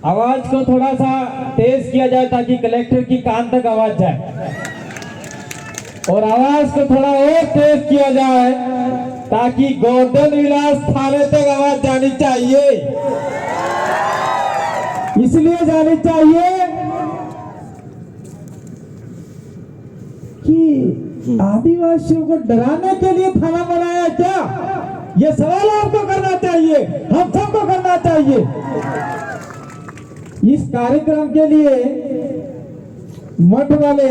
आवाज को थोड़ा सा तेज किया जाए ताकि कलेक्टर की कान तक आवाज जाए, और आवाज को थोड़ा और तेज किया जाए ताकि गोवर्धन विलास थाने तक आवाज जानी चाहिए। इसलिए जानी चाहिए कि आदिवासियों को डराने के लिए थाना बनाया क्या? ये सवाल आपको करना चाहिए, हम सबको करना चाहिए। इस कार्यक्रम के लिए मठ वाले,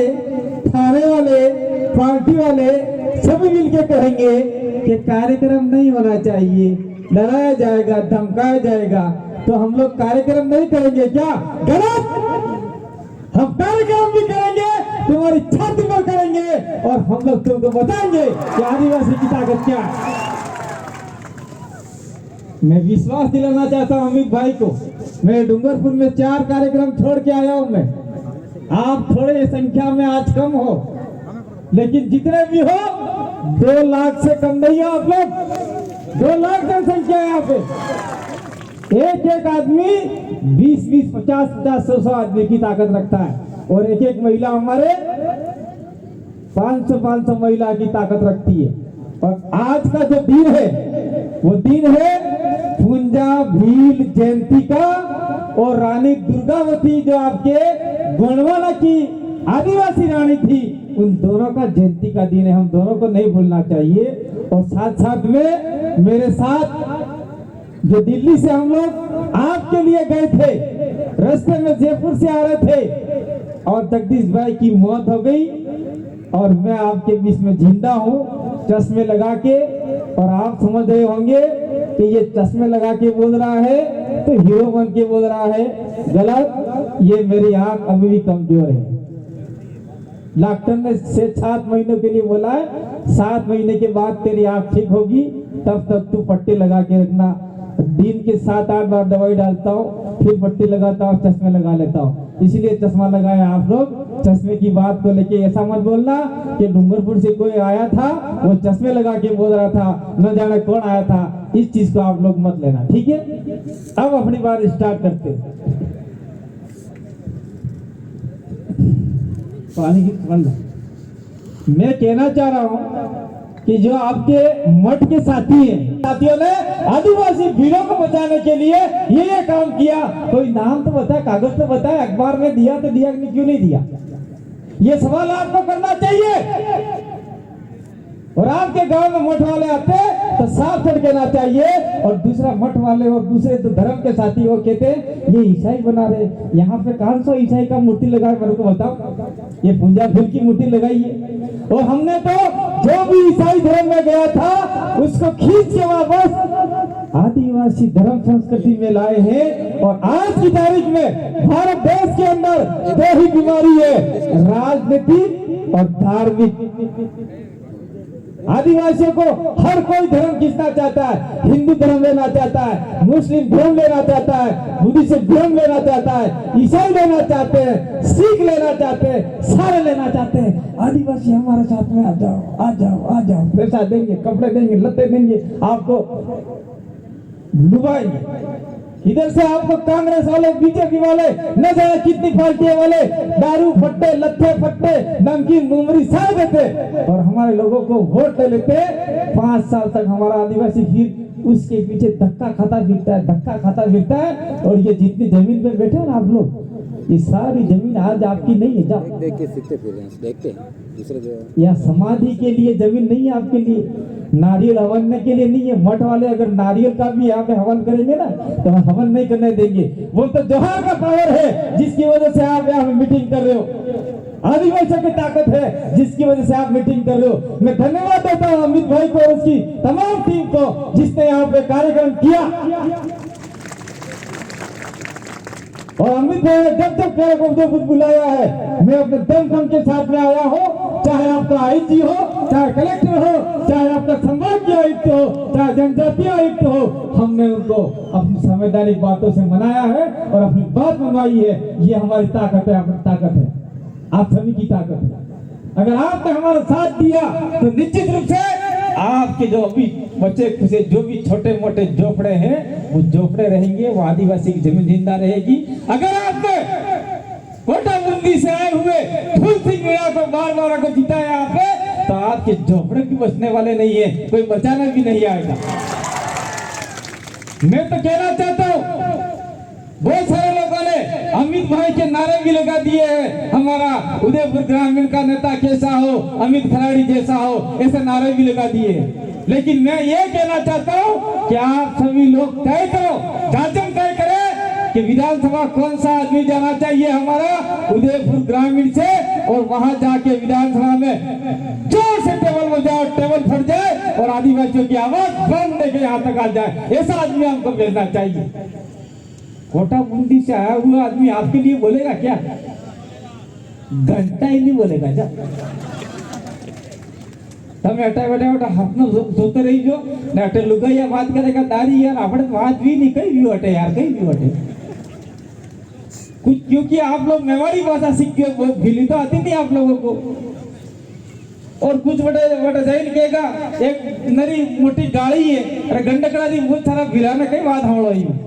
थाने वाले, पार्टी वाले सभी मिलकर कहेंगे कि कार्यक्रम नहीं होना चाहिए, डराया जाएगा, धमकाया जाएगा, तो हम लोग कार्यक्रम नहीं करेंगे क्या? गलत। हम कार्यक्रम भी करेंगे, तुम्हारी छाती पर करेंगे, और हम लोग तुमको बताएंगे कि आदिवासी की ताकत क्या है। मैं विश्वास दिलाना चाहता हूं अमित भाई को, मैं डूंगरपुर में 4 कार्यक्रम छोड़ के आया हूं। मैं, आप थोड़े संख्या में आज कम हो, लेकिन जितने भी हो 2 लाख से कम नहीं हो आप लोग। 2 लाख जनसंख्या है यहाँ पे। एक आदमी 20-20, 50-50, 100 आदमी की ताकत रखता है, और एक महिला हमारे 500 महिला की ताकत रखती है। और आज का जो दिन है वो दिन है पूंजा भील जयंती का, और रानी दुर्गावती जो आपके गोंडवाना की आदिवासी रानी थी, उन दोनों का जयंती का दिन है। हम दोनों को नहीं भूलना चाहिए। और साथ साथ में मेरे साथ जो दिल्ली से हम लोग आपके लिए गए थे, रास्ते में जयपुर से आ रहे थे और जगदीश भाई की मौत हो गई, और मैं आपके बीच में जिंदा हूँ चश्मे लगा के। और आप समझ रहे होंगे कि ये चश्मे लगा के बोल रहा है तो हीरो बन के बोल रहा है। गलत। ये मेरी आंख अभी भी कमजोर है। डॉक्टर ने 7 महीनों के लिए बोला है, 7 महीने के बाद तेरी आंख ठीक होगी, तब तक तू पट्टी लगा के रखना। दिन के 7-8 बार दवाई डालता हूँ, फिर पट्टी लगाता हूँ, चश्मे लगा लेता हूँ। इसलिए चश्मा लगाया। आप लोग चश्मे की बात को लेके ऐसा मत बोलना कि डूंगरपुर से कोई आया था वो चश्मे लगा के बोल रहा था, न जाने कौन आया था। इस चीज को आप लोग मत लेना, ठीक है? अब अपनी बात स्टार्ट करते हैं। पानी की बंद। मैं कहना चाह रहा हूं कि जो आपके मठ के साथी हैं, साथियों ने आदिवासी भीड़ों को बचाने के लिए ये काम किया। कोई नाम तो बताए, कागज तो बताए, अखबार में दिया तो दिया, क्यों नहीं दिया? ये सवाल आपको करना चाहिए। और आपके गांव में मठ वाले आते तो साफ छड़ कहना चाहिए। और दूसरा मठ वाले और दूसरे तो धर्म के साथी वो कहते ये ईसाई बना रहे, यहाँ पे कौन सा ईसाई का मूर्ति लगाए मेरे को बताओ? ये पूंजा भील की मूर्ति लगाई है। और हमने तो जो भी ईसाई धर्म में गया था उसको खींच के वापस आदिवासी धर्म संस्कृति में लाए हैं। और आज की तारीख में भारत देश के अंदर 2 ही बीमारी है, राजनीति और धार्मिक। आदिवासियों को हर कोई धर्म खींचना चाहता है, हिंदू धर्म लेना चाहता है, मुस्लिम धर्म लेना चाहता है, बुद्धिस्ट धर्म लेना चाहता है, ईसाई लेना चाहते हैं, सिख लेना चाहते हैं, सारे लेना चाहते हैं। आदिवासी हमारे साथ में आ जाओ, आ जाओ, आ जाओ, पैसा देंगे, कपड़े देंगे, लत्ते देंगे, आपको डुबाएंगे। इधर से आपको कांग्रेस वाले, बीजेपी वाले, न जाने कितनी पार्टी वाले दारू फट्टे, लत्थे फट्टे, नमकीन मुमरी सारे देते, और हमारे लोगों को वोट ले लेते। 5 साल तक हमारा आदिवासी फिर उसके पीछे धक्का खाता फिरता है, धक्का खाता फिरता है। और ये जितनी जमीन पे बैठे हैं ना आप लोग, ये सारी जमीन आज आपकी नहीं है। जाओ देख के सीखते फिर देखते हैं दूसरे जो यह समाधि के लिए जमीन नहीं है आपके लिए, नारियल हवन के लिए नहीं है। मठ वाले अगर नारियल का भी यहाँ पे हवन करेंगे ना तो हम हवन नहीं करने देंगे। वो तो जोहार का पावर है जिसकी वजह से आप यहाँ मीटिंग कर रहे हो। आदिवासियों की ताकत है जिसकी वजह से आप मीटिंग कर रहे हो। मैं धन्यवाद देता हूँ अमित भाई को और उसकी तमाम टीम को जिसने यहाँ पे कार्यक्रम किया। और अमित भाई ने जब तक मेरे को बुलाया है, मैं अपने दम के साथ में आया हूँ। चाहे आपका आईजी हो, चाहे कलेक्टर हो, चाहे आपका संभाग आयुक्त हो, चाहे जनजातीय आयुक्त हो, हमने उनको अपनी संवैधानिक बातों से मनाया है और अपनी बात मनवाई है। ये हमारी ताकत है, अपनी ताकत है, आप सभी की ताकत है। अगर आपने हमारा साथ दिया तो निश्चित रूप से आपके जो अभी बच्चे खुशे जो भी छोटे मोटे झोपड़े हैं वो झोपड़े रहेंगे, वो आदिवासी की जमीन जिंदा रहेगी। अगर आपने कोटा बूंदी से आए हुए फूल सिंह मीणा को बार बार अगर जिताया यहाँ पे, तो आपके झोपड़े भी बचने वाले नहीं है, कोई बचाना भी नहीं आएगा। मैं तो कहना चाहता हूँ, बहुत सारे लोगों ने अमित भाई के नारे भी लगा दिए हैं, हमारा उदयपुर ग्रामीण का नेता कैसा हो, अमित खराड़ी जैसा हो, ऐसे नारे भी लगा दिए हैं। लेकिन मैं ये कहना चाहता हूँ कि आप सभी लोग तय करो, जाजम तय करें कि विधानसभा कौन सा आदमी जाना चाहिए हमारा उदयपुर ग्रामीण से, और वहां जाके विधानसभा में जोर से टेबल बजाओ, टेबल फट जाए और आदिवासियों की आवाज बंद लेके यहाँ तक आ जाए, ऐसा आदमी हमको भेजना चाहिए। कोटा बूंदी से आया हुआ आदमी आपके लिए बोलेगा क्या? घंटा ही नहीं बोलेगा जा। તમે અટા બેટા બેટા હાથનો જોતે રહી જો ને અટે લુગાઈયા વાત કરેगा दाढ़ी यार આપણે વાત भी नहीं कही भी हटे यार, कहीं भी हटे कुछ, क्योंकि आप लोग मेवाड़ी भाषा सीख के वो भीली तो आती नहीं आप लोगों को। और कुछ बड़े बड़े जैन कहेगा एक नरी मोटी गाड़ी है, अरे गंडकड़ा दी बहुत सारा भिलाने कई बात हम लोग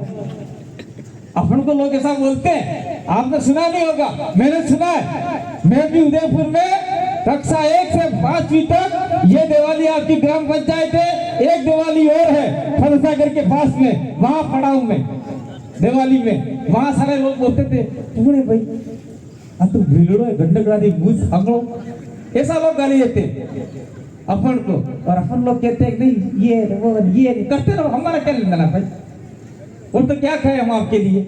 अपन को लोग ऐसा बोलते हैं, आपने सुना नहीं होगा, मैंने सुना है। मैं भी उदयपुर में कक्षा 1 से 5वीं तक, ये दिवाली आपकी ग्राम पंचायत है, एक दिवाली और है फलसागर के पास में, वहां पढ़ा हूं मैं दिवाली में। वहां सारे लोग बोलते थे तूने भाई तू भिलड़ो है, गंडकड़ा दी मुझ हंगड़ो, ऐसा लोग गाली देते अपन को। और अपन लोग कहते हैं नहीं ये करते रहो, हमारा क्या लेना भाई, और तो क्या कहे हम आपके लिए।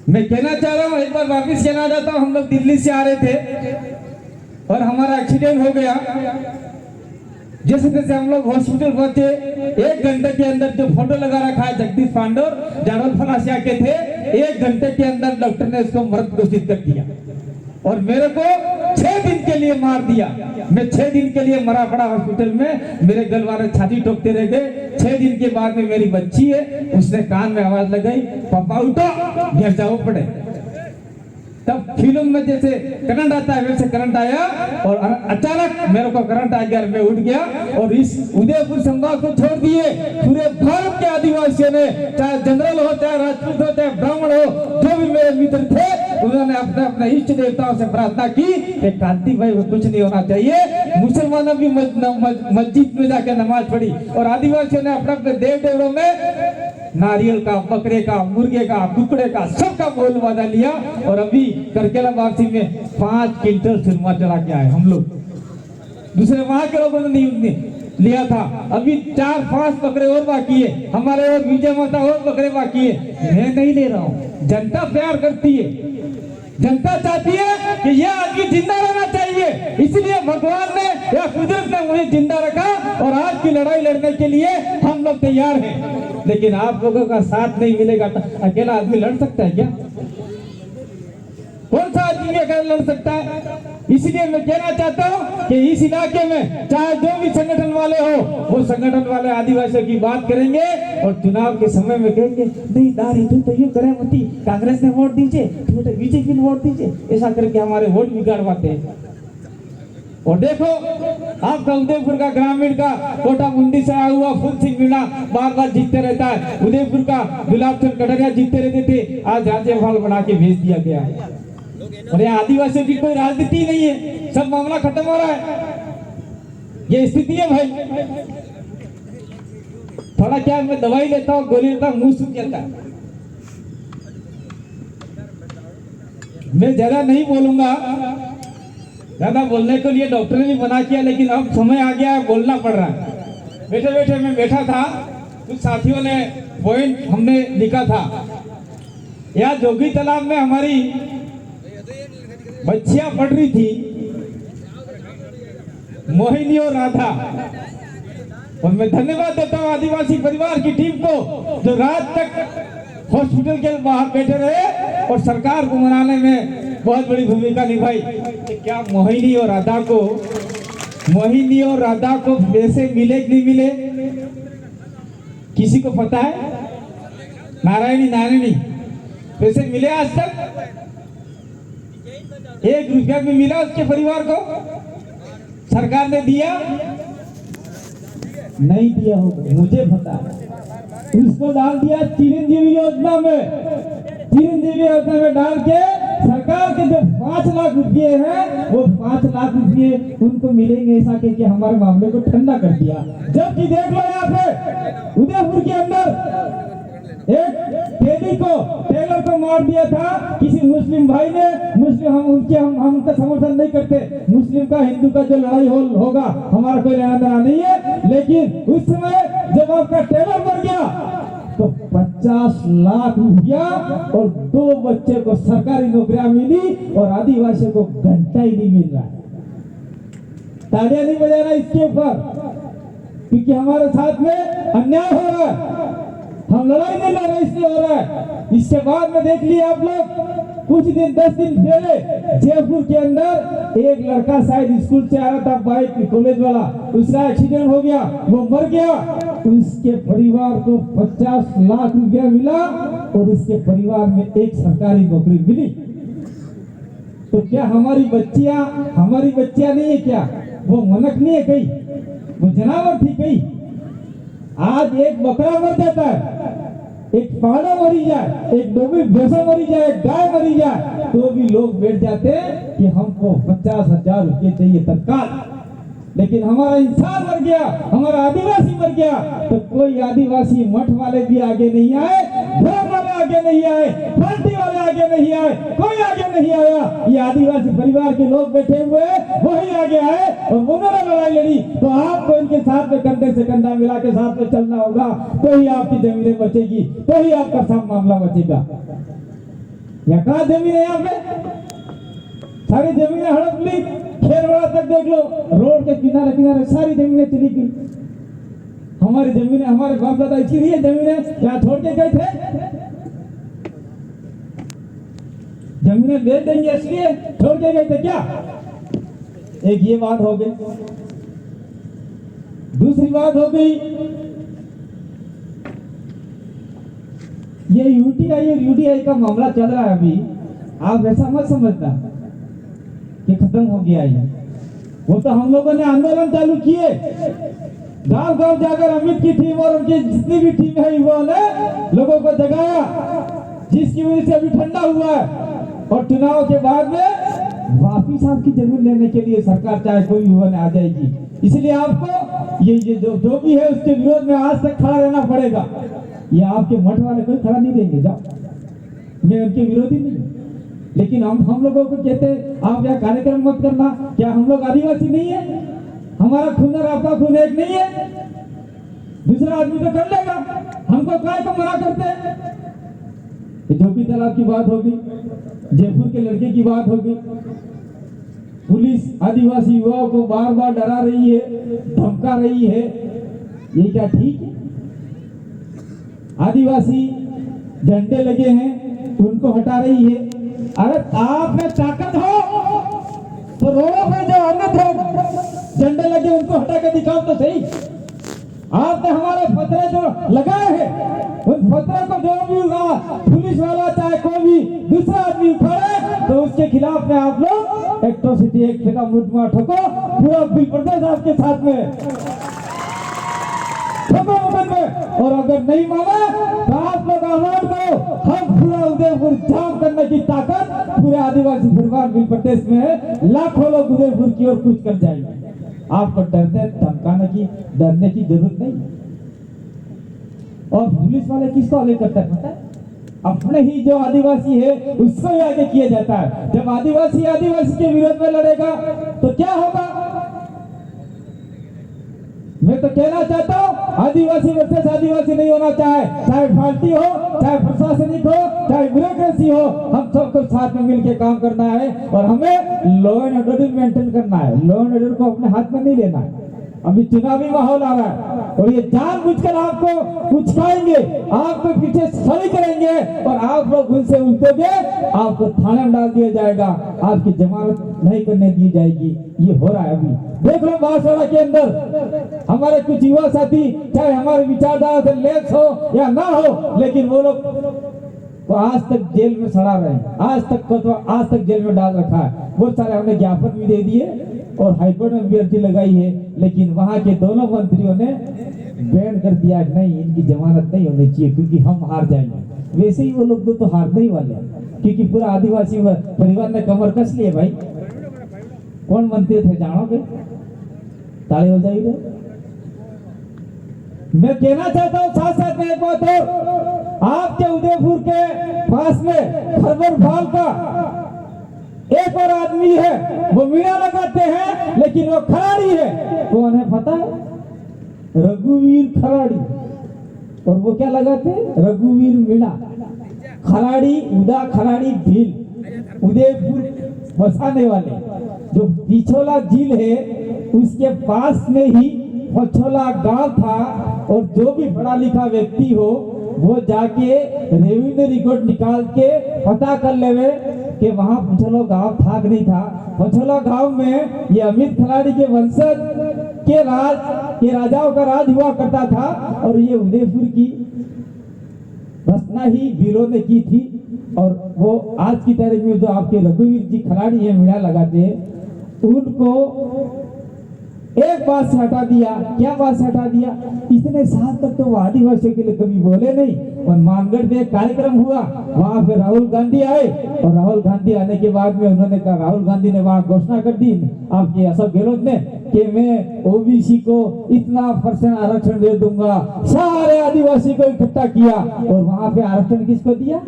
मैं कहना चाह रहा हूँ, एक बार वापिस कहना चाहता हूँ, हम लोग दिल्ली से आ रहे थे और हमारा एक्सीडेंट हो गया। जैसे तैसे हम लोग हॉस्पिटल पहुंचे, 1 घंटे के अंदर जो फोटो लगा रखा है जगदीश पांडोर जाडोल फलासिया के थे, 1 घंटे के अंदर डॉक्टर ने इसको मृत घोषित कर दिया और मेरे को 6 दिन के लिए मार दिया। मैं 6 दिन के लिए मरा पड़ा हॉस्पिटल में, मेरे गल वाले छाती ठोकते रह गए। 6 दिन के बाद में मेरी बच्ची है, उसने कान में आवाज लगाई, पापा उठो घर जाओ पड़े। तब फिल्म में जैसे करंट आता है वैसे करंट आया और अचानक मेरे को करंट आ गया, मैं उठ गया। और इस उदयपुर संभाग को छोड़ दिए पूरे भारत के आदिवासियों ने, चाहे जनरल हो, चाहे राजपूत हो, चाहे ब्राह्मण हो, जो भी मेरे मित्र थे, उन्होंने अपने अपने इष्ट देवताओं से प्रार्थना की कि कांति भाई कुछ नहीं होना चाहिए। मुसलमानों भी मस्जिद में जाकर नमाज पढ़ी और आदिवासियों ने अपने अपने देव देवरों में नारियल का, बकरे का, मुर्गे का, कुकड़े का, सबका बोल वादा लिया। और अभी करकेला वापसी में 5 क्विंटल सुरमा चढ़ा के आए हम लोग, दूसरे वहां के लोगों ने नहीं लिया था। अभी 4-5 बकरे और बाकी है हमारे, और विजय माता और बकरे बाकी है। मैं नहीं ले रहा हूँ, जनता प्यार करती है, जनता चाहती है कि यह आदमी जिंदा रहना चाहिए, इसलिए भगवान ने या कुदरत ने मुझे जिंदा रखा और आज की लड़ाई लड़ने के लिए हम लोग तैयार हैं। लेकिन आप लोगों का साथ नहीं मिलेगा तो अकेला आदमी लड़ सकता है क्या? कौन सा आदमी अकेला लड़ सकता है? इसलिए मैं कहना चाहता हूँ कि इस इलाके में चाहे जो भी संगठन वाले हो, वो संगठन वाले आदिवासियों की बात करेंगे और चुनाव के समय में कहेंगे नहीं दारी तुम तो ये करे मती, कांग्रेस ने वोट दीजिए, बीजेपी ने वोट दीजिए, ऐसा करके हमारे वोट बिगाड़वाते हैं। और देखो आपका उदयपुर का ग्रामीण का कोटा बूंदी से आया हुआ फूल सिंह मीणा बार बार जीतते रहता है, उदयपुर का गुलाब चंद कटरिया जीतते रहते थे, आज राज्यपाल बना के भेज दिया गया है। और यहाँ आदिवासियों की कोई राजनीति नहीं है, सब मामला खत्म हो रहा है, ये स्थिति है भाई। थोड़ा क्या मैं दवाई लेता हूँ, गोली लेता हूँ, मुंह सूख जाता है। मैं ज्यादा नहीं बोलूंगा, ज्यादा बोलने के लिए डॉक्टर ने भी मना किया, लेकिन अब समय आ गया है, बोलना पड़ रहा है। बैठे बैठे मैं बैठा था, कुछ साथियों ने पॉइंट हमने लिखा था, यहाँ जोगी तालाब में हमारी बच्चियां पढ़ रही थी, मोहिनी और राधा। और मैं धन्यवाद देता हूँ आदिवासी परिवार की टीम को जो रात तक हॉस्पिटल के बाहर बैठे रहे और सरकार को मनाने में बहुत बड़ी भूमिका निभाई। क्या मोहिनी और राधा को पैसे मिले कि नहीं मिले किसी को पता है? नारायणी पैसे मिले आज तक? 1 रुपया भी मिला उसके परिवार को? सरकार ने दिया नहीं दिया होगा, मुझे पता है। उसको डाल दिया चिरंजीवी योजना में। चिरंजीवी योजना में डाल के सरकार के जो 5 लाख रुपए हैं वो 5 लाख रुपए उनको मिलेंगे, ऐसा के हमारे मामले को ठंडा कर दिया। जबकि देख लो यहाँ पे उदयपुर के अंदर एक टेलर को मार दिया था किसी मुस्लिम भाई ने। मुस्लिम हम उनका समर्थन नहीं करते। मुस्लिम का हिंदू का जो लड़ाई होगा हमारा कोई लेना देना नहीं है, लेकिन उस समय जब आपका टेलर मर गया तो 50 लाख रुपया और 2 बच्चे को सरकारी नौकरियां मिली और आदिवासियों को घंटा ही नहीं मिल रहा है। तालियां नहीं बजाना इसके ऊपर, क्योंकि हमारे साथ में अन्याय हो रहा है। हम लड़ाई नहीं लड़ रहे इसलिए हो रहा है। इसके बाद में देख लिए आप लोग कुछ दिन 10 दिन पहले जयपुर के अंदर एक लड़का शायद स्कूल से आ रहा था, बाइक कॉलेज वाला, उसका एक्सीडेंट हो गया, वो मर गया। उसके परिवार को 50 लाख रुपया मिला और उसके परिवार में एक सरकारी नौकरी मिली। तो क्या हमारी बच्चियां नहीं है क्या? वो मनक नहीं है कहीं, वो जनावर थी कहीं। आज एक बकरा मर जाता है, एक पाड़ा मरी जाए, एक डोबी भैंसा मरी जाए, एक गाय मरी जाए, तो भी लोग बैठ जाते हैं कि हमको 50,000 रुपये चाहिए तत्काल। लेकिन हमारा इंसान मर गया, हमारा आदिवासी मर गया, तो कोई आदिवासी मठ वाले भी आगे नहीं आए, धर्म वाले आगे नहीं आए, पार्टी वाले आगे नहीं आए, कोई आगे नहीं आया। ये आदिवासी परिवार के लोग बैठे हुए वही आगे आए और उन्होंने लड़ाई लड़ी। तो आपको इनके साथ में कंधे से कंधा मिला के साथ में चलना होगा, तो ही आपकी जमीनें बचेगी, तो ही आपका सब मामला बचेगा। या कहा जमीन है यहाँ पे? सारी जमीनें हड़प ली। खेरवाड़ा तक देख लो, रोड के किनारे किनारे सारी जमीनें चली गई। हमारी जमीनें, हमारे बाप दादा इसीलिए जमीनें क्या छोड़ के गए थे? जमीनें बेच देंगे इसलिए छोड़ के गए थे क्या? एक ये बात हो गई। दूसरी बात हो गई, ये यूटीआई और यूडीआई का मामला चल रहा है अभी। आप ऐसा मत समझना कि खत्म हो गया है। वो तो हम लोगों ने आंदोलन चालू किए, गांव गांव जाकर अमित की टीम और उनकी जितनी भी टीम है युवाओं ने लोगों को जगाया, जिसकी वजह से अभी ठंडा हुआ है। और चुनाव के बाद में वापिस आपकी जमीन लेने के लिए सरकार चाहे कोई युवा ने आ जाएगी। इसलिए आपको ये जो भी है उसके विरोध में आज तक खड़ा रहना पड़ेगा। ये आपके मठ वाले कोई खड़ा नहीं देंगे, जाओ, मैं उनके विरोधी नहीं। लेकिन हम लोगों को कहते हैं आप यहाँ कार्यक्रम मत करना। क्या हम लोग आदिवासी नहीं है? हमारा खून और आपका खून एक नहीं है? दूसरा आदमी तो कर लेगा, हमको काय को मना करते हैं? जोगी तालाब की बात होगी, जयपुर के लड़के की बात होगी, पुलिस आदिवासी युवाओं को बार बार डरा रही है, धमका रही है, ये क्या ठीक है? आदिवासी झंडे लगे हैं उनको हटा रही है। अरे आप में ताकत हो तो रोडों पे जो अन्य झंडे लगे उनको हटा के दिखाओ तो सही। आपने हमारे पत्रे जो लगाए हैं उन पत्रों को जो भी पुलिस वाला चाहे कोई भी दूसरा आदमी उठाए तो उसके खिलाफ में आप लोग एट्रोसिटी एक्ट का मुकदमा ठोको। पूरा बिल प्रदेश आपके साथ में में। और अगर नहीं माना तो आप लोग आवाज दो, हम पूरा उदयपुर जाम करने की ताकत पूरे आदिवासी परिवार बिल प्रदेश में है। लाखों लोग उदयपुर की ओर कूच कर जाएंगे। आपको डरने की जरूरत नहीं। और पुलिस वाले किसको आगे करता है पता है? अपने ही जो आदिवासी है उसको ही आगे किया जाता है। जब आदिवासी के विरोध में लड़ेगा तो क्या होगा? मैं तो कहना चाहता हूँ आदिवासी वर्सेस आदिवासी नहीं होना चाहे पार्टी हो, चाहे प्रशासनिक हो, चाहे ब्यूरोक्रेसी हो, हम सबको साथ में मिलकर काम करना है। और हमें लॉ एंड ऑर्डर मेंटेन करना है। लॉ एंड ऑर्डर को अपने हाथ में नहीं लेना है। अभी चुनावी माहौल आ रहा है और ये जानबूझकर आपको उचकाएंगे, आपको पीछे सड़ी करेंगे और आप लोग उनसे उलझोगे, आपको थाने में डाल दिया जाएगा, आपकी जमानत नहीं करने दी जाएगी। ये हो रहा है अभी। देख लो बांसवाड़ा के अंदर हमारे कुछ युवा साथी, चाहे हमारे विचारधारा से लेस हो या ना हो, लेकिन वो लोग तो आज तक जेल में सड़ा रहे हैं, आज तक जेल में डाल रखा है। बहुत सारे हमने ज्ञापन भी दे दिए, और हाईकोर्ट में भी अर्जी लगाई है, लेकिन वहां के दोनों मंत्रियों ने बैन कर दिया, नहीं इनकी जमानत नहीं होनी चाहिए क्योंकि हम हार जाएंगे। वैसे ही वो लोग तो हारने ही वाले हैं, क्योंकि पूरा आदिवासी परिवार ने कमर कस लिए भाई। कौन मंत्री थे जानोगे? ताली हो जाएगी। मैं कहना चाहता हूँ साथ साथ में एक बात और, आपके उदयपुर के पास में खरबर फाल का एक और आदमी है, वो मीणा लगाते हैं लेकिन वो खराड़ी है। कौन है पता है? रघुवीर खराड़ी। और वो क्या लगाते हैं? रघुवीर मीणा खराड़ी, उदा खराड़ी भील उदयपुर बसाने वाले। जो पिछोला झील है उसके पास में ही पछोला गांव था, और जो भी पढ़ा लिखा व्यक्ति हो वो जाके रेवेन्यू रिकॉर्ड निकाल के पता कर लेवे कि वहां पछोला गांव था कि नहीं था। पछोला गांव में ये अमित खलाड़ी के वंशज के राजाओं का राज हुआ करता था, और ये उदयपुर की रचना ही भीलों ने की थी। और वो आज की तारीख में जो आपके रघुवीर जी खलाड़ी है मीणा लगाते हैं, उनको एक बात से हटा दिया। क्या बात से हटा दिया? इतने साल तक तो वो आदिवासियों के लिए कभी बोले नहीं, और मानगढ़ में एक कार्यक्रम हुआ, वहां पे राहुल गांधी आए, और राहुल गांधी आने के बाद में उन्होंने कहा, राहुल गांधी ने वहां घोषणा कर दी आपके अशोक गहलोत ने कि मैं ओबीसी को इतना % आरक्षण दे दूंगा। सारे आदिवासी को इकट्ठा किया, और वहां पे आरक्षण किसको दिया?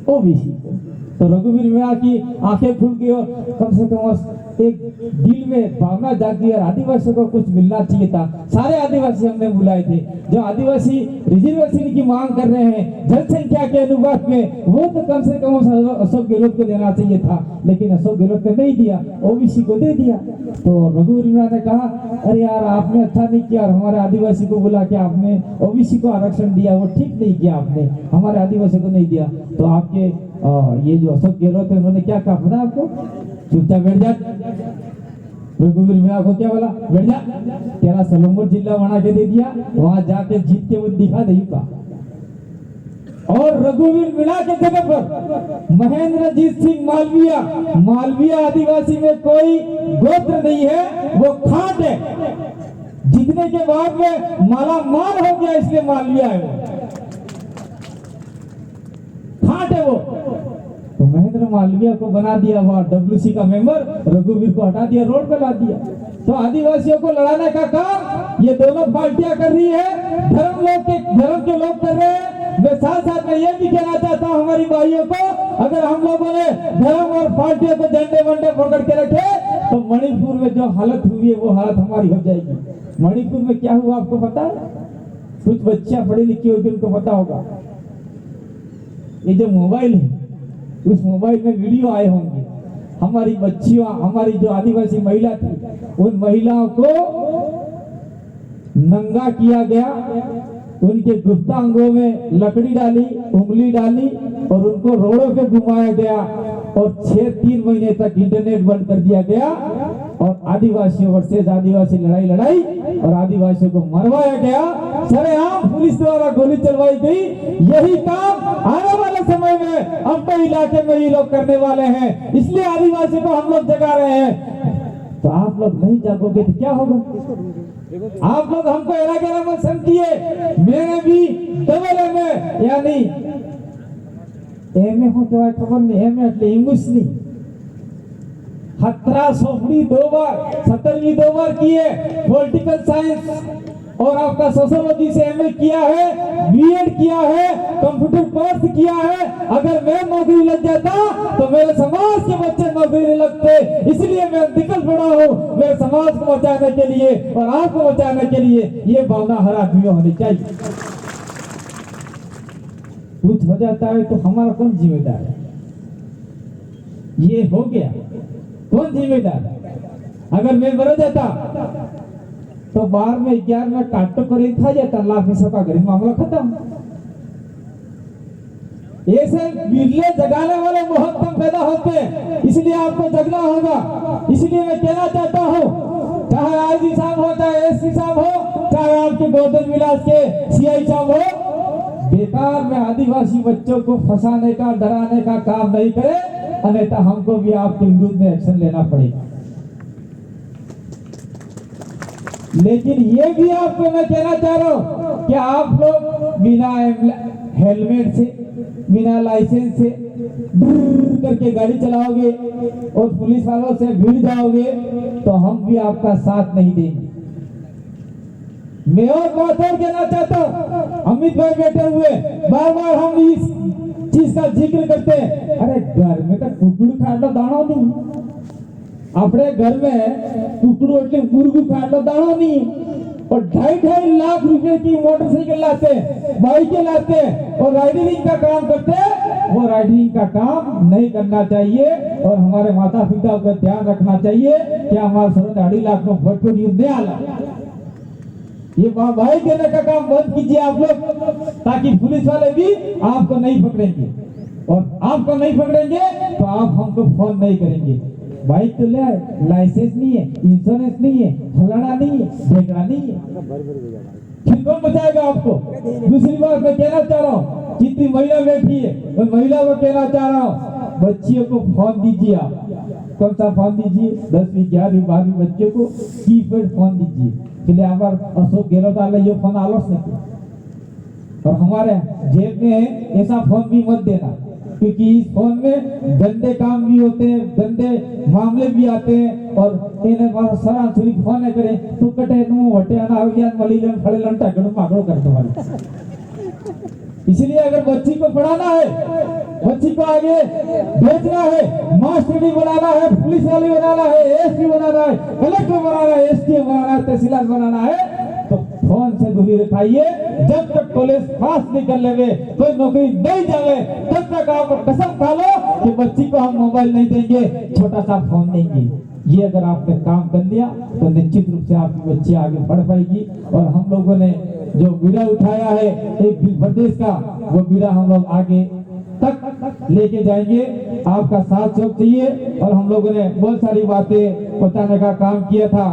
ओबीसी को। तो रघुवीर मीणा की आंखें खुल गई, और कम से कम एक दिल में भावना जागी, और आदिवासियों को कुछ मिलना चाहिए था। सारे आदिवासी हमने बुलाए थे, जो आदिवासी रिजर्वेशन की मांग कर रहे हैं जनसंख्या के अनुपात में, वो तो कम से कम अशोक गहलोत को देना चाहिए था, लेकिन अशोक गहलोत ने नहीं दिया, ओबीसी को दे दिया। तो रघुवीर मीणा ने कहा, अरे यार आपने अच्छा नहीं किया, और हमारे आदिवासी को बुला के आपने ओबीसी को आरक्षण दिया, वो ठीक नहीं किया आपने, हमारे आदिवासी को नहीं दिया। तो आपके ये जो अशोक गहलोत है उन्होंने क्या कहा पता आपको? चुपचाप बैठ जा। रघुवीर मीणा को क्या बोला? बैठ जा, तेरा सलमपुर जिला बना के दे दिया, वहां जाके जीत के वो दिखा नहीं का। और रघुवीर मीणा के जगह पर महेंद्रजीत सिंह मालविया आदिवासी में कोई गोत्र नहीं है, वो खाट है। जीतने के बाद में माला माल हो गया, इसलिए मालविया है, खाट है वो। तो महेंद्र मालविया को बना दिया वहां WC का मेंबर, रघुवीर को हटा दिया, रोड पे ला दिया। तो आदिवासियों को लड़ाने का काम ये दोनों पार्टियां कर रही है, धर्म के लोग कर रहे हैं। मैं साथ साथ में ये भी कहना चाहता हूँ हमारी भाइयों को, अगर हम लोगों ने धर्म और पार्टियों को झंडे वंडे पकड़ के रखे तो मणिपुर में जो हालत हुई है वो हालत हमारी हो जाएगी। मणिपुर में क्या हुआ आपको पता है? कुछ बच्चियां पढ़ी लिखी होगी, उनको पता होगा। ये जो मोबाइल है, उस मोबाइल में वीडियो आए होंगे, हमारी बच्चियों, हमारी जो आदिवासी महिला थी, उन महिलाओं को नंगा किया गया, उनके गुप्तांगों में लकड़ी डाली, उंगली डाली, और उनको रोडों पे घुमाया गया, और 3 महीने तक इंटरनेट बंद कर दिया गया, और आदिवासियों वर्सेस आदिवासी लड़ाई और आदिवासियों को मरवाया गया। सरेआम पुलिस द्वारा गोली चलवाई गई। यही काम आने वाले समय में अपने इलाके में ही लोग करने वाले हैं, इसलिए आदिवासी को हम लोग जगा रहे हैं। तो आप लोग नहीं जागोगे तो क्या होगा? आप लोग हमको एरा गेरा मत समझिए, मैंने भी डबल एमए यानी एमए हो क्या खबर नहीं, एमए એટલે इंग्लिश नहीं, 17 सोफड़ी 2 बार, 17वीं 2 बार की है, पॉलिटिकल साइंस और आपका सोशियोलॉजी से एमए किया है, बीएड किया है, कंप्यूटर कोर्स किया है। अगर मैं नौकरी लग जाता तो मेरे समाज के बच्चे नौकरी नहीं लगते, इसलिए मैं निकल पड़ा हूँ मेरे समाज को बचाने के लिए और आपको बचाने के लिए। ये भावना हर आदमी में होनी चाहिए। कुछ हो जाता है तो हमारा कौन जिम्मेदार है? ये हो गया, कौन जिम्मेदार? अगर मैं मर जाता तो 12 में 11 में काट कर खा जाता, लाख का गरीब मामला खत्म। ऐसे बिरले जगाने वाले बहुत कम पैदा होते हैं, इसलिए आपको जगना होगा। इसलिए मैं कहना चाहता हूँ, चाहे आईजी साहब हो, चाहे एससी साहब हो, चाहे आपके गोदन विलास के सीआई साहब हो, बेकार में आदिवासी बच्चों को फंसाने का, डराने का काम नहीं करे, अन्यथा हमको भी आपके विरुद्ध में एक्शन लेना पड़ेगा। लेकिन ये भी आपको मैं कहना चाह रहा हूँ कि आप लोग बिना हेलमेट से, बिना लाइसेंस से दूर करके गाड़ी चलाओगे और पुलिस वालों से भिड़ जाओगे तो हम भी आपका साथ नहीं देंगे। मैं और बात और कहना चाहता हूँ, अमित भाई बैठे हुए बार बार हम इस चीज का जिक्र करते हैं, अरे घर में तो कुकड़ू खाटो दाणो नहीं, अपने घर में कुकड़ू એટલે मुर्गू खाटो दाणो नहीं, और 2.5 लाख रुपए की मोटरसाइकिल लाते, बाइकें लाते और राइडिंग का काम करते, वो राइडिंग का काम नहीं करना चाहिए। और हमारे माता पिता को ध्यान रखना चाहिए कि हमारे 2.5 लाख में भोजपुरी नहीं आला। ये भाई देने का काम बंद कीजिए आप लोग, ताकि पुलिस वाले भी आपको नहीं पकड़ेंगे, और आपको नहीं पकड़ेंगे तो आप हमको फोन नहीं करेंगे। बाइक तो ले आए, लाइसेंस नहीं है, इंश्योरेंस नहीं है, फलाना नहीं है, ढेकड़ा नहीं है, फिर कौन बचाएगा आपको? दूसरी बात मैं कहना चाह रहा हूँ, जितनी महिला बैठी है मैं महिला को कहना चाह रहा हूँ, बच्चियों को फोन दीजिए। आप कौन सा फोन दीजिए? 10वीं 11वीं 12वीं बच्चों को कीपैड फोन दीजिए। इसलिए हमारे अशोक गहलोत वाले ये फोन आलोच नहीं, और हमारे जेब में ऐसा फोन भी मत देना, क्योंकि इस फोन में गंदे काम भी होते हैं, गंदे मामले भी आते हैं, और इन्हें सरा छुरी फोन करे तो कटे नु हटे ना हो गया मलीलन फड़ेलन टकड़ मागड़ो कर तुम्हारी। इसलिए अगर बच्ची को पढ़ाना है, बच्ची को आगे भेजना है, मास्टर भी बनाना है, पुलिस वाले बनाना है, एसपी बनाना है, कलेक्टर बनाना है, एसडीएम बनाना है, तहसीलदार बनाना है, तो फोन से दूरी रखाइए। जब तक कॉलेज पास नहीं कर लेवे, कोई नौकरी नहीं जावे, तब तक आप कसम खा लो कि बच्ची को हम मोबाइल नहीं देंगे, छोटा सा फोन देंगे। ये अगर आपने काम कर लिया तो निश्चित रूप से आपकी बच्ची आगे बढ़ पाएगी। और हम लोगों ने जो बीड़ा उठाया है एक प्रदेश का, वो बीड़ा हम लोग आगे तक लेके जाएंगे। आपका साथ सब चाहिए, और हम लोगों ने बहुत सारी बातें बताने का काम किया था,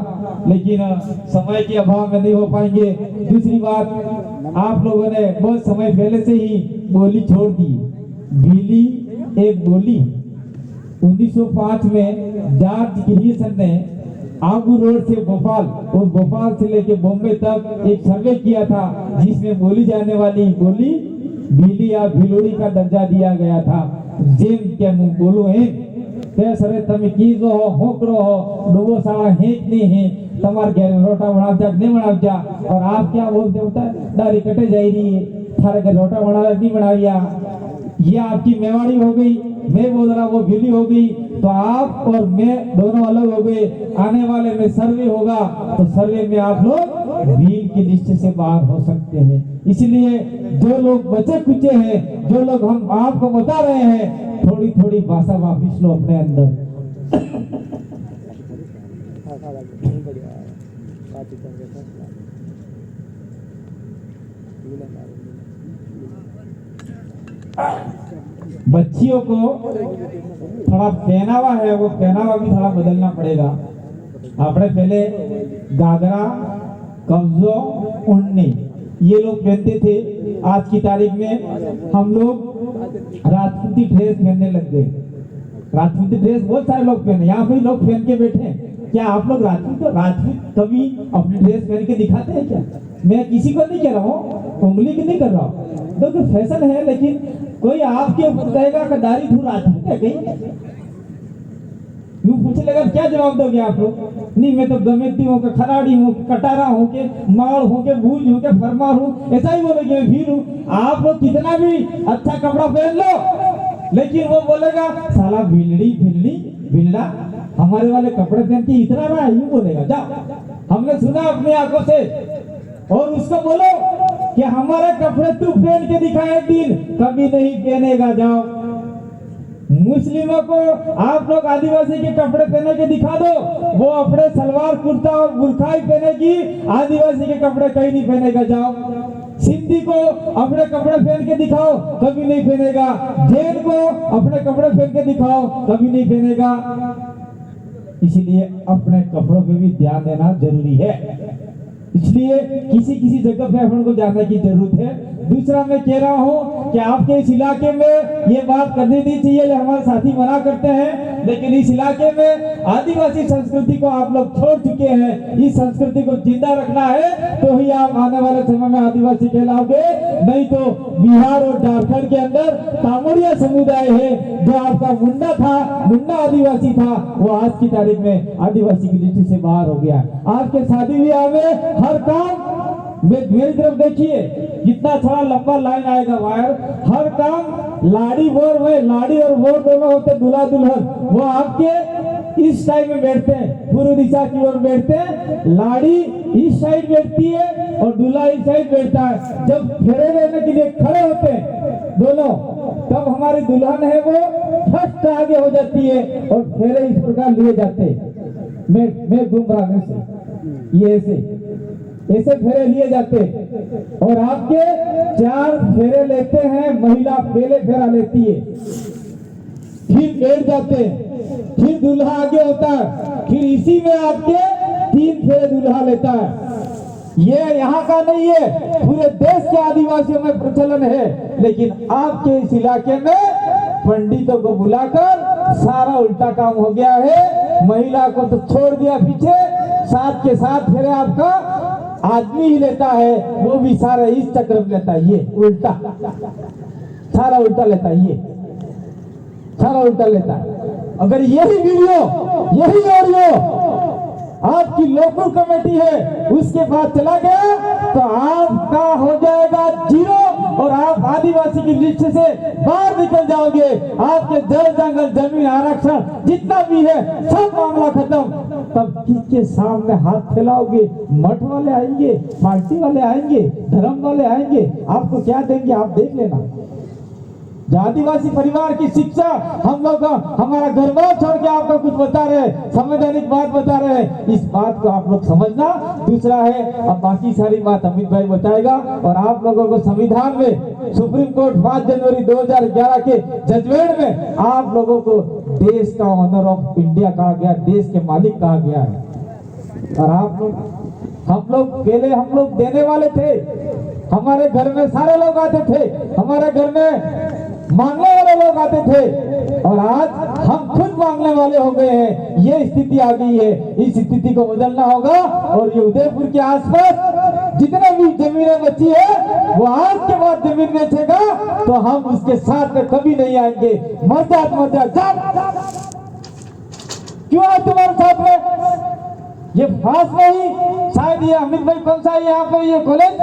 लेकिन समय के अभाव में नहीं हो पाएंगे। दूसरी बात, आप लोगों ने बहुत समय पहले से ही बोली छोड़ दी। भीली एक बोली 1905 में जॉर्ज क्रिएशन ने आबू रोड से भोपाल और भोपाल से लेके बॉम्बे तक एक सर्वे किया था, जिसमें बोली जाने वाली बोली भीली या भिलोड़ी का दर्जा दिया गया था। जेम के मुंह बोलो है ते सरे तमे कीजो हो होकरो हो लोगो सारा हेक नहीं है, तमार घर रोटा बनाव जा नहीं बनाव जा, और आप क्या बोलते होता है दाढ़ी कटे जा रही है, थारे घर रोटा बना नहीं बनाया। ये आपकी मेवाड़ी हो गई, मैं बोल रहा वो भिली हो गई, तो आप और मैं दोनों अलग हो गए। आने वाले में सर्वे होगा तो सर्वे में आप लोग भील की लिस्ट से बाहर हो सकते हैं। इसलिए जो लोग बचे कुचे हैं, जो लोग हम आपको बता रहे हैं, थोड़ी थोड़ी भाषा वापिस लो अपने अंदर। बच्चियों को थोड़ा पहनावा है, वो पहनावा भी थोड़ा बदलना पड़ेगा। आपने पहले घाघरा, कब्जो, ओढ़नी ये लोग पहनते थे। आज की तारीख में हम लोग राजपूती ड्रेस पहनने लग गए। राजपूती ड्रेस बहुत सारे लोग पहने, यहाँ पे लोग पहन के बैठे। क्या आप लोग राजपूत कभी अपनी ड्रेस पहन के दिखाते हैं क्या? मैं किसी को नहीं कह रहा हूँ, उंगली की नहीं कर रहा हूँ, तो फैशन है। लेकिन कोई आपके ऊपर कहेगा कि दाढ़ी धू राजपूत है कहीं, यूं पूछे लगा क्या जवाब दोगे आप लोग? नहीं मैं तो गमेती हूँ कि खराड़ी हूँ कि कटारा हूँ कि माड़ हूँ कि भूज हूँ कि फरमार हूँ, ऐसा ही बोलेंगे मैं भीड़ हूँ। आप लोग कितना भी अच्छा कपड़ा पहन लो, लेकिन वो बोलेगा साला भिलड़ी भिलड़ी भिलड़ा, हमारे वाले कपड़े पहन के इतना रहा यूं बोलेगा। जाओ, हमने सुना अपनी आंखों से, और उसको बोलो कि हमारे कपड़े तू पहन के दिखाए दिन, कभी नहीं पहनेगा। जाओ, मुस्लिमों को आप लोग आदिवासी के कपड़े पहने के दिखा दो, वो अपने सलवार कुर्ता और बुर्खा ही पहनेगी, आदिवासी के कपड़े कहीं नहीं पहनेगा। जाओ, सिंधी को अपने कपड़े पहन के दिखाओ, कभी नहीं पहनेगा। जैन को अपने कपड़े पहन के दिखाओ, कभी नहीं पहनेगा। इसलिए अपने कपड़ों पे भी ध्यान देना जरूरी है। इसलिए किसी किसी जगह पे अपन को जाने की जरूरत है दूसरा मैं कह रहा हूँ कि आपके इस इलाके में ये बात करनी नहीं चाहिए, हमारे साथी मना करते हैं, लेकिन इस इलाके में आदिवासी संस्कृति को आप लोग छोड़ चुके हैं। इस संस्कृति को जिंदा रखना है तो ही आप आने वाले समय में आदिवासी कहलाओगे, नहीं तो बिहार और झारखंड के अंदर तामोड़िया समुदाय है जो आपका मुंडा था, मुंडा आदिवासी था, वो आज की तारीख में आदिवासी की लिस्ट से बाहर हो गया। आज के शादी ब्याह में हर काम मेरी तरफ देखिए, कितना थोड़ा लंबा लाइन आएगा वायर, हर काम लाड़ी बोर में, लाड़ी और बोर दोनों होते दूल्हा दुल्हन, वो आपके इस साइड में बैठते हैं, पूर्व दिशा की ओर बैठते हैं, लाड़ी इस साइड बैठती है और दूल्हा इस साइड बैठता है। जब फेरे लेने के लिए खड़े होते हैं दोनों, तब हमारी दुल्हन है वो फर्स्ट आगे हो जाती है और फेरे इस प्रकार लिए जाते हैं। मैं घूम रहा हूं से, ये ऐसे फेरे लिए जाते और आपके 4 फेरे लेते हैं महिला, पहले फेरा लेती है, फिर बैठ जाते हैं, फिर दूल्हा आगे होता है, फिर इसी में आपके 3 फेरे दूल्हा लेता है। ये यहाँ का नहीं है, पूरे देश के आदिवासियों में प्रचलन है, लेकिन आपके इस इलाके में पंडितों को बुलाकर सारा उल्टा काम हो गया है। महिला को तो छोड़ दिया पीछे, साथ के साथ फेरे आपका आदमी ही लेता है, वो भी सारा इस चक्र में लेता है, ये उल्टा, सारा उल्टा लेता है, ये सारा उल्टा लेता है। अगर यही वीडियो, यही ऑडियो आपकी लोकल कमेटी है उसके बाद चला गया तो आपका हो जाएगा 0 और आप आदिवासी की लिस्ट से बाहर निकल जाओगे। आपके जल जंगल जमीन आरक्षण जितना भी है सब मामला खत्म। तब किसके सामने हाथ फैलाओगे? मठ वाले आएंगे, पार्टी वाले आएंगे, धर्म वाले आएंगे, आपको क्या देंगे आप देख लेना। जो आदिवासी परिवार की शिक्षा हम लोग हमारा घर बार छोड़ के आपको कुछ बता रहे, संवैधानिक बात बता रहे हैं, इस बात को आप लोग समझना। दूसरा है, अब बाकी सारी बात अमित भाई बताएगा। और आप लोगों को संविधान में सुप्रीम कोर्ट 5 जनवरी 2011 के जजमेंट में आप लोगों को देश का ऑनर ऑफ इंडिया कहा गया, देश के मालिक कहा गया है। और आप लोग, हम लोग पहले हम लोग देने वाले थे, हमारे घर में सारे लोग आते थे, हमारे घर में मांगने वाले लोग आते थे, और आज हम खुद मांगने वाले हो गए हैं। ये स्थिति आ गई है, इस स्थिति को बदलना होगा। और ये उदयपुर के आसपास जितने भी जमीनें बची है वो आज के बाद जमीन बेचेगा तो हम उसके साथ में कभी नहीं आएंगे। मजाक क्यों आज तुम्हारे साथ में? ये पास में ही शायद ये अमित भाई कौन सा है यहाँ पे ये कॉलेज,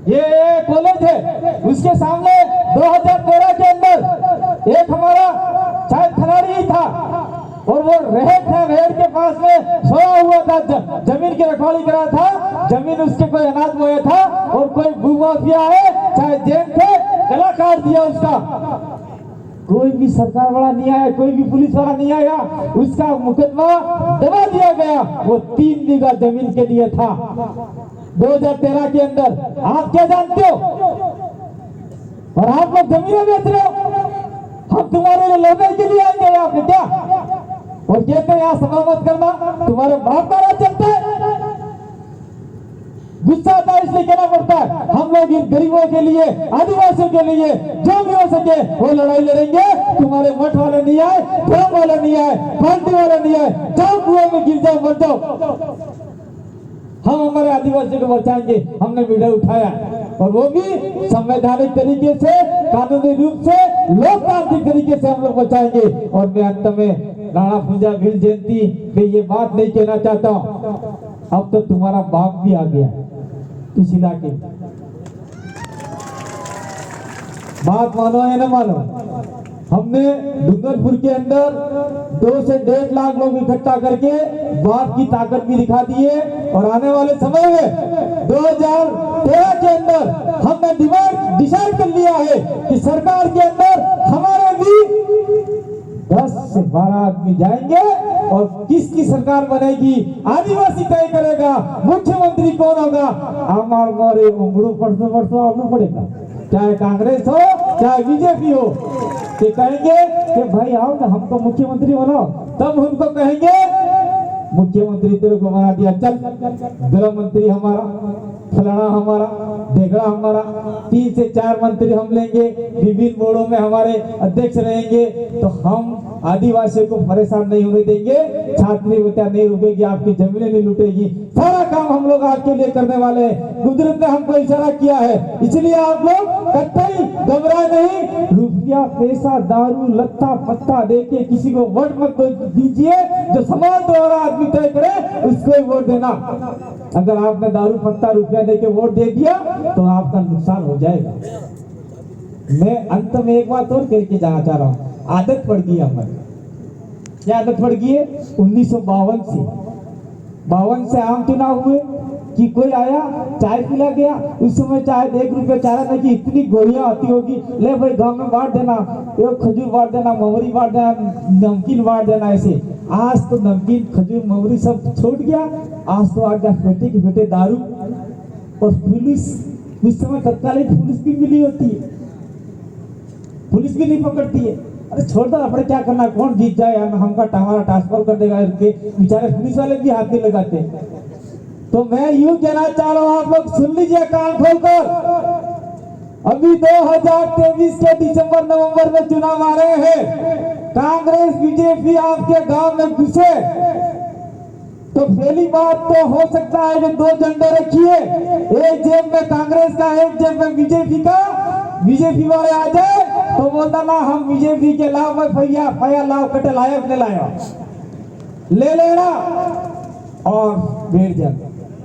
ये कॉलेज है, उसके सामने 2013 के अंदर एक हमारा शायद खिलाड़ी ही था और वो रेहड़ के पास में सोया हुआ था, जमीन की रखवाली करा था, जमीन उसके कोई अनाज बोया था और कोई भूमाफिया है चाहे जेल थे, गला काट दिया उसका। कोई भी सरकार वाला नहीं आया, कोई भी पुलिस वाला नहीं आया, उसका मुकदमा दबा दिया गया। वो 3 बीघा जमीन के लिए था 2013 के अंदर। आप क्या जानते हो? और आप लोग जमीनें बेच रहे हो, हम तुम्हारे लिए लड़ने के लिए आएंगे यहाँ पे क्या? और कहते हैं यहाँ सभा मत करना, तुम्हारे बाप का राज चलता है। गुस्सा आता है इसलिए कहना पड़ता है। हम लोग इन गरीबों के लिए, आदिवासियों के लिए जो भी हो सके वो लड़ाई लड़ेंगे। तुम्हारे मठ वाले नहीं आए, धर्म वाले नहीं आए, पार्टी वाले नहीं आए, जाओ कुएं में गिर जाओ, मर जाओ, हम हमारे आदिवासियों को बचाएंगे। हमने वीडियो उठाया और वो भी संवैधानिक तरीके से, कानूनी रूप से, लोकतांत्रिक तरीके से हम लोग बचाएंगे। और मैं अंत में राणा पूजा भील जयंती पे ये बात नहीं कहना चाहता हूँ, अब तो तुम्हारा बाप भी आ गया इस इलाके। बात मानो है ना मानो, हमने डूंगरपुर के अंदर 2 से 1.5 लाख लोग इकट्ठा करके बाप की ताकत भी दिखा दी है। और आने वाले समय में 2013 के अंदर हमने डिसाइड कर लिया है कि सरकार के अंदर हमारे भी 10 से 12 आदमी जाएंगे और किसकी सरकार बनेगी आदिवासी तय करेगा। मुख्यमंत्री कौन होगा? हमारे मोरे उंगड़ू पड़ता आना पड़ेगा, चाहे कांग्रेस हो चाहे बीजेपी हो। कि कहेंगे कि भाई आओ ना हमको मुख्यमंत्री बनाओ, तब उनको कहेंगे मुख्यमंत्री तेरे को बना दिया, चल गृह मंत्री हमारा, फलाना हमारा, ढेगड़ा हमारा, 3 से 4 मंत्री हम लेंगे, विभिन्न बोर्डों में हमारे अध्यक्ष रहेंगे, तो हम आदिवासियों को परेशान नहीं होने देंगे, छात्री वृत्तियां नहीं रुकेगी, आपकी जमीनें नहीं लूटेगी, सारा काम हम लोग आपके लिए करने वाले हैं। कुदरत ने हमको इशारा किया है, इसलिए आप लोग कतई घबराए नहीं। रुपया पैसा दारू लत्ता पत्ता देके किसी को वोट मत दीजिए, जो समाज द्वारा आदमी तय करे उसको ही वोट देना। अगर आपने दारू पत्ता रुपया देके वोट दे दिया तो आपका नुकसान हो जाएगा। मैं अंत में एक बात और करके जाना चाह रहा हूँ, आदत पड़ गई हमारी। क्या आदत पड़ गई है? 1952 से आम चुनाव हुए कि कोई आया चाय पिला गया, उस समय चाय 1 रुपया चाय नहीं कि इतनी गोलियां आती होगी, ले भाई गांव में बांट देना, एक खजूर बांट देना, मवरी बांट देना, नमकीन बांट देना। ऐसे आज तो नमकीन खजूर मवरी सब छोड़ गया, आज तो आ गया बेटे की बेटे दारू। और पुलिस उस समय तत्कालीन पुलिस भी मिली होती है, पुलिस भी नहीं पकड़ती है। अरे छोड़ दो, अपने क्या करना, कौन जीत जाए, हमका हमारा ट्रांसफर कर देगा, बेचारे पुलिस वाले भी हाथ नहीं लगाते। तो मैं यूं कहना चाह रहा हूं, आप लोग सुन लीजिए कान खोलकर, अभी 2023 के दिसंबर नवंबर में चुनाव आ रहे हैं, कांग्रेस बीजेपी आपके गांव में घुसे तो पहली बात तो हो सकता है कि 2 झंडे रखिए, एक जेब में कांग्रेस का, एक जेब में बीजेपी का। बीजेपी वाले आ जाए तो बोलता ना हम बीजेपी के लाओ, मैं भैया लाओ, कटे लाया अपने लाया, ले लेना और बैठ जाना।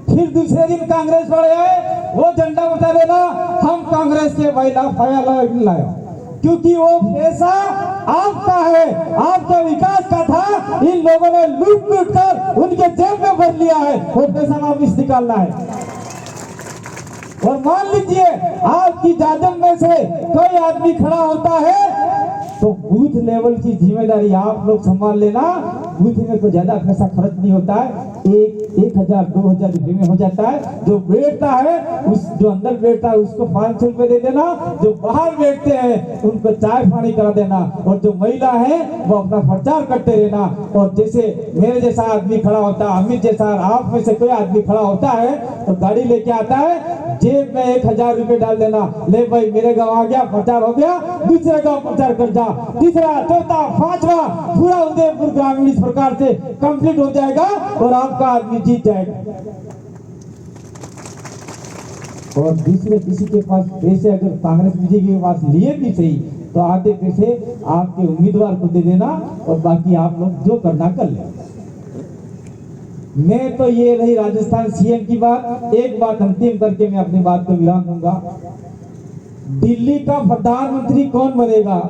फिर दूसरे दिन कांग्रेस वाले आए, वो झंडा उठा लेना, हम कांग्रेस के भाई लाया, क्योंकि वो पैसा आपका है, आपके विकास का था, इन लोगों ने लूट कर उनके जेब में भर लिया है, वो पैसा वापस निकालना है। और मान लीजिए आपकी जाजम में से कोई आदमी खड़ा होता है तो बूथ लेवल की जिम्मेदारी आप लोग संभाल लेना। बूथ में कोई ज्यादा पैसा खर्च नहीं होता है, 1,000 2,000 रुपये में हो जाता है। जो बैठता है उस जो अंदर बैठता है उसको 500 रुपये दे देना, जो बाहर बैठते हैं उनको चाय पानी करा देना, और जो महिला है वो अपना प्रचार करते रहना। और जैसे मेरे जैसा आदमी खड़ा होता है, अमित जैसा, आप में से कोई आदमी खड़ा होता है तो गाड़ी लेके आता है, जेब में 1,000 रुपये डाल देना, ले भाई मेरे गाँव आ गया, प्रचार हो गया, दूसरे गाँव प्रचार कर जा, तीसरा चौथा पांचवा पूरा उदयपुर ग्रामीण इस प्रकार से कंप्लीट हो जाएगा और आपका आदमी जीत जाएगा। और दूसरे किसी के पास पैसे अगर कांग्रेस बीजेपी के पास लिए भी सही तो आधे पैसे आपके उम्मीदवार को दे देना और बाकी आप लोग जो करना कर ले। मैं तो ये रही राजस्थान सीएम की बात। एक बात अंतिम करके मैं अपनी बात को विराम दूंगा। दिल्ली का प्रधानमंत्री कौन बनेगा,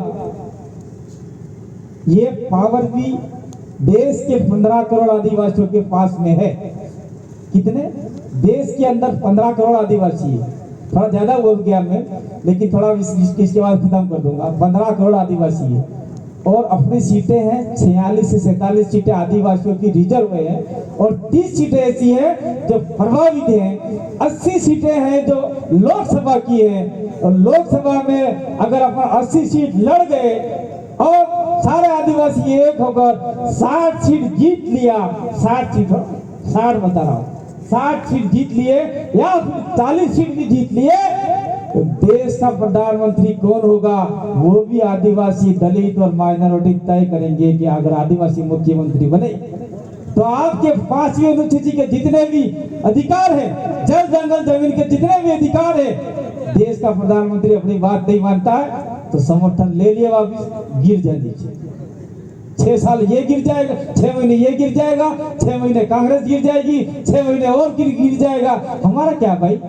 ये पावर भी देश के 15 करोड़ आदिवासियों के पास में है। कितने? देश के अंदर 15 करोड़ आदिवासी है। थोड़ा ज्यादा बोल गया मैं, लेकिन थोड़ा इसके बाद खत्म कर दूंगा। 15 करोड़ आदिवासी है और अपनी सीटें हैं 46 से 47 सीटें आदिवासियों की रिजर्व है, और 30 सीटें ऐसी हैं जो प्रभावित हैं, 80 सीटें हैं जो लोकसभा की हैं। और लोकसभा में अगर अपन 80 सीट लड़ गए और सारे आदिवासी एक होकर 60 सीट जीत लिया, 60 सीट 60 बता रहा हूँ, 60 सीट जीत लिए या फिर 40 सीट भी जीत लिए, तो देश का प्रधानमंत्री कौन होगा वो भी आदिवासी, दलित और माइनॉरिटी तय करेंगे कि अगर आदिवासी मुख्यमंत्री बने तो आपके 5वीं अनुसूची के जितने भी अधिकार हैं, जल जंगल जमीन के जितने भी अधिकार हैं, देश का प्रधानमंत्री अपनी बात नहीं मानता है तो समर्थन ले लिए वापिस गिर जा दीजिए। 6 साल ये गिर जाएगा, 6 महीने ये गिर जाएगा, 6 महीने कांग्रेस गिर जाएगी, 6 महीने और गिर जाएगा। हमारा क्या भाई,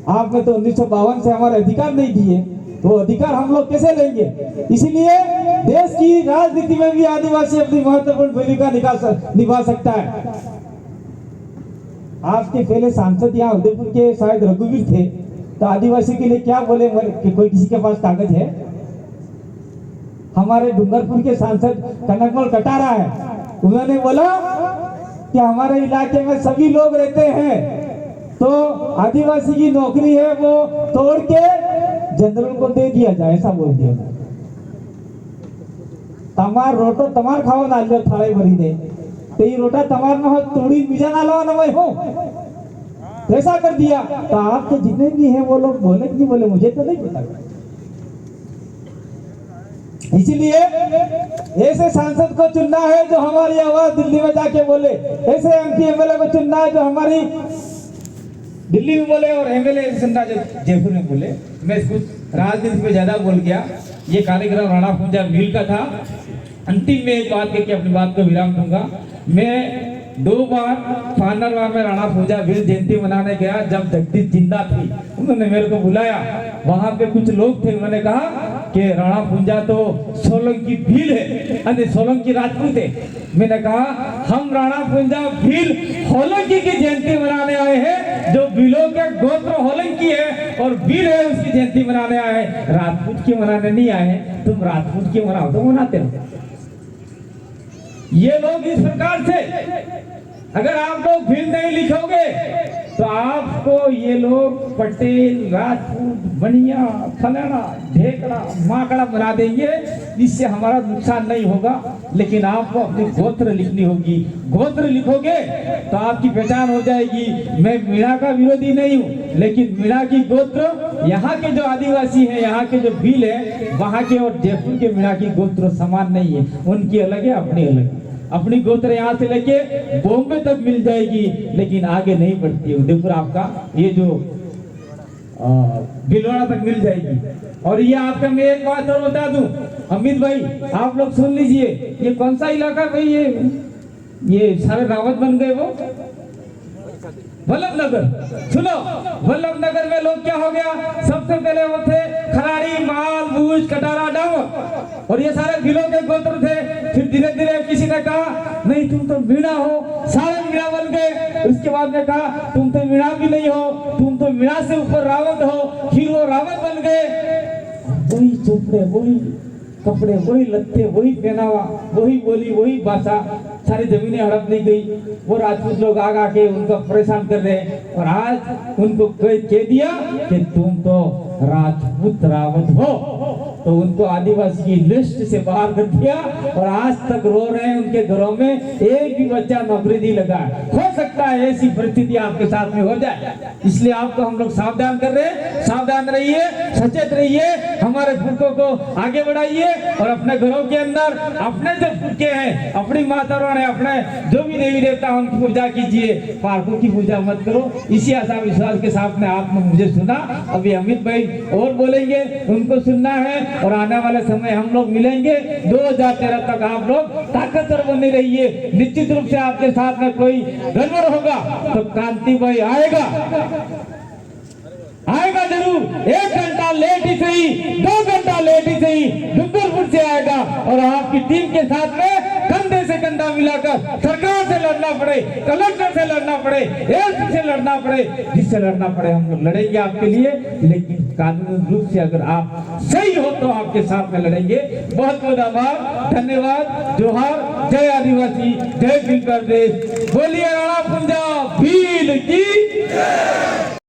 आपने तो 1952 से हमारे अधिकार नहीं दिए, तो अधिकार हम लोग कैसे लेंगे? इसीलिए देश की राजनीति में भी आदिवासी अपनी महत्वपूर्ण भूमिका निभा सकता है। आपके पहले सांसद यहाँ उदयपुर के शायद रघुवीर थे, तो आदिवासी के लिए क्या बोले कि कोई किसी के पास कागज है? हमारे डूंगरपुर के सांसद कनकमल कटारा है, उन्होंने बोला कि हमारे इलाके में सभी लोग रहते हैं, तो आदिवासी की नौकरी है वो तोड़ के जनरल को दे दिया जाए, ऐसा बोल दिया। तमार रोटो तमार खाओ ना थाड़े भरी दे, तो ये रोटा तमार में हो तोड़ी बीजा ना लो ना मैं हो। तो ऐसा कर दिया। तो आपके जितने भी हैं वो लोग बोले कि नहीं बोले मुझे तो नहीं पता। इसीलिए ऐसे सांसद को चुनना है जो हमारी आवाज दिल्ली में जाके बोले, ऐसे एमपी एमएलए को चुनना है जो हमारी दिल्ली में बोले और एमएलए चुनना जो जयपुर में बोले। मैं कुछ राजनीति पे ज्यादा बोल गया। ये कार्यक्रम राणा पूंजा मिल का था। अंतिम में एक बात कह के अपनी बात को विराम दूंगा। मैं 2 बार फानरवा में राणा पूंजा वीर जयंती मनाने गया जब जगदीश जिंदा थी। उन्होंने मेरे को बुलाया, वहां पे कुछ लोग थे, उन्होंने कहा कि राणा पूंजा तो सोलंकी भील है, अरे सोलंकी राजपूत है। मैंने कहा हम राणा पूंजा भील होलंकी की जयंती मनाने आए हैं, जो भीलों के गोत्र होलंकी है और भील है उसकी जयंती मनाने आए हैं, राजपूत की मनाने नहीं आए हैं। तुम राजपूत की मनाओ तो मनाते हो। ये लोग इस प्रकार से, अगर आप लोग भील नहीं लिखोगे तो आपको ये लोग पटेल, राजपूत, बनिया, फलाना, ढेकड़ा, माकड़ा बना देंगे। इससे हमारा नुकसान नहीं होगा, लेकिन आपको अपनी गोत्र लिखनी होगी। गोत्र लिखोगे तो आपकी पहचान हो जाएगी। मैं मीणा का विरोधी नहीं हूँ, लेकिन मीणा की गोत्र, यहाँ के जो आदिवासी हैं, यहाँ के जो भील है, वहाँ के और जयपुर के मीणा की गोत्र समान नहीं है। उनकी अलग है, अपनी अलग है। अपनी गोत्र यहाँ से लेके बॉम्बे तक मिल जाएगी, लेकिन आगे नहीं बढ़ती है। उदयपुर आपका ये जो भिलवाड़ा तक मिल जाएगी। और ये आपका, मैं एक बात और बता दूं अमित भाई, आप लोग सुन लीजिए, ये कौन सा इलाका भाई, ये सारे रावत बन गए वो वल्लभ नगर। सुनो, वल्लभ नगर में लोग क्या हो गया, सबसे पहले वो थे खराड़ी, माल, बूझ, कटारा, डाव, और ये सारे भिलों के गोत्र थे। फिर धीरे धीरे किसी ने कहा नहीं तुम तो मीणा हो, सारे मीणा बन गए। उसके बाद ने कहा तुम तो मीणा भी नहीं हो, तुम तो मीणा से ऊपर रावत हो। फिर वो रावत बन गए। वही चोपड़े, वही कपड़े, वही लत्ते, वही पहनावा, वही बोली, वही भाषा, सारी जमीनें हड़प नहीं गई। वो राजपूत लोग आगा के उनको परेशान कर रहे हैं, और आज उनको कह दिया कि तुम तो राजपूत रावत हो। तो उनको आदिवासी की लिस्ट से बाहर कर दिया, और आज तक रो रहे हैं। उनके घरों में एक भी बच्चा नौकरी नहीं लगा। हो सकता है ऐसी परिस्थिति आपके साथ में हो जाए, इसलिए आपको हम लोग सावधान कर रहे हैं। सावधान रहिए, सचेत रहिए, हमारे फुटकों को आगे बढ़ाइए, और अपने घरों के अंदर अपने जो फुटके हैं, अपनी माता रानी, अपने जो भी देवी देवता उनकी पूजा कीजिए, पार्कों की पूजा मत करो। इसी आशा विश्वास के साथ में आपने मुझे सुना। अभी अमित भाई और बोलेंगे, उनको सुनना है, और आने वाले समय हम लोग मिलेंगे। 2013 तक आप लोग ताकतवर बने रहिए। निश्चित रूप से आपके साथ में कोई गड़बड़ होगा तो क्रांति भाई आएगा, आएगा जरूर। 1 घंटा लेट ही सही, 2 घंटा लेट ही सही, डूंगरपुर से आएगा, और आपकी टीम के साथ में कंधे से कंधा मिलाकर सरकार से लड़ना पड़े, कलेक्टर से लड़ना पड़े, एसपी से लड़ना पड़े, जिससे लड़ना पड़े हम लोग लड़ेंगे आपके लिए। लेकिन कानूनी रूप से अगर आप सही हो तो आपके साथ में लड़ेंगे। बहुत बहुत आभार, धन्यवाद, जोहार, जय आदिवासी, जय भील प्रदेश, बोलिए राणा